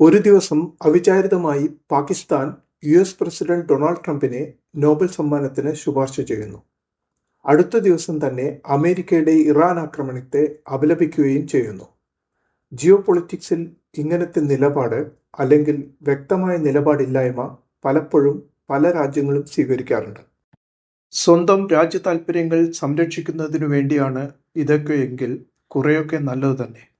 ഒരു ദിവസം അവിചാരിതമായി പാകിസ്ഥാൻ യുഎസ് പ്രസിഡന്റ് ഡൊണാൾഡ് ട്രംപിനെ നോബൽ സമ്മാനത്തിന് ശുപാർശ ചെയ്യുന്നു. അടുത്ത ദിവസം തന്നെ അമേരിക്കയുടെ ഇറാൻ ആക്രമണത്തെ അപലപിക്കുകയും ചെയ്യുന്നു. ജിയോ പൊളിറ്റിക്സിൽ ഇങ്ങനത്തെ നിലപാട് അല്ലെങ്കിൽ വ്യക്തമായ നിലപാടില്ലായ്മ പലപ്പോഴും പല രാജ്യങ്ങളും സ്വീകരിക്കാറുണ്ട്. സ്വന്തം രാജ്യ താൽപ്പര്യങ്ങൾ സംരക്ഷിക്കുന്നതിനു വേണ്ടിയാണ് ഇതൊക്കെയെങ്കിൽ കുറെയൊക്കെ നല്ലത് തന്നെ.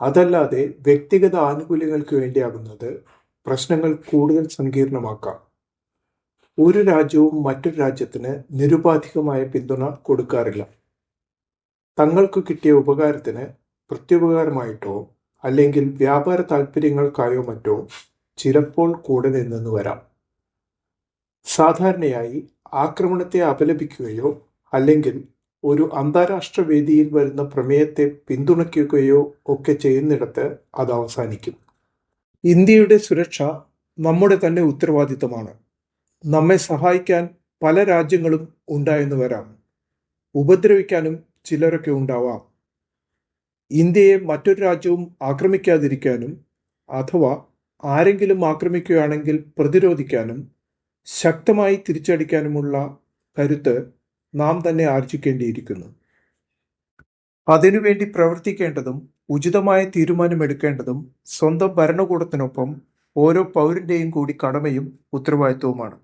അതല്ലാതെ വ്യക്തിഗത ആനുകൂല്യങ്ങൾക്ക് വേണ്ടിയാകുന്നത് പ്രശ്നങ്ങൾ കൂടുതൽ സങ്കീർണമാക്കാം. ഒരു രാജ്യവും മറ്റൊരു രാജ്യത്തിന് നിരുപാധികമായ പിന്തുണ കൊടുക്കാറില്ല. തങ്ങൾക്ക് കിട്ടിയ ഉപകാരത്തിന് പ്രത്യുപകാരമായിട്ടോ അല്ലെങ്കിൽ വ്യാപാര താൽപ്പര്യങ്ങൾക്കായോ മറ്റോ ചിലപ്പോൾ കൂടെ നിന്നെന്ന് വരാം. സാധാരണയായി ആക്രമണത്തെ അപലപിക്കുകയോ അല്ലെങ്കിൽ ഒരു അന്താരാഷ്ട്ര വേദിയിൽ വരുന്ന പ്രമേയത്തെ പിന്തുണയ്ക്കുകയോ ഒക്കെ ചെയ്യുന്നിടത്ത് അത് അവസാനിക്കും. ഇന്ത്യയുടെ സുരക്ഷ നമ്മുടെ തന്നെ ഉത്തരവാദിത്തമാണ്. നമ്മെ സഹായിക്കാൻ പല രാജ്യങ്ങളും ഉണ്ടായെന്ന് വരാം. ഉപദ്രവിക്കാനും ചിലരൊക്കെ ഉണ്ടാവാം. ഇന്ത്യയെ മറ്റൊരു രാജ്യവും ആക്രമിക്കാതിരിക്കാനും അഥവാ ആരെങ്കിലും ആക്രമിക്കുകയാണെങ്കിൽ പ്രതിരോധിക്കാനും ശക്തമായി തിരിച്ചടിക്കാനുമുള്ള കരുത്ത് നാം തന്നെ ആർജിക്കേണ്ടിയിരിക്കുന്നു. അതിനുവേണ്ടി പ്രവർത്തിക്കേണ്ടതും ഉചിതമായ തീരുമാനമെടുക്കേണ്ടതും സ്വന്തം ഭരണകൂടത്തിനൊപ്പം ഓരോ പൗരന്റെയും കൂടി കടമയും ഉത്തരവാദിത്വവുമാണ്.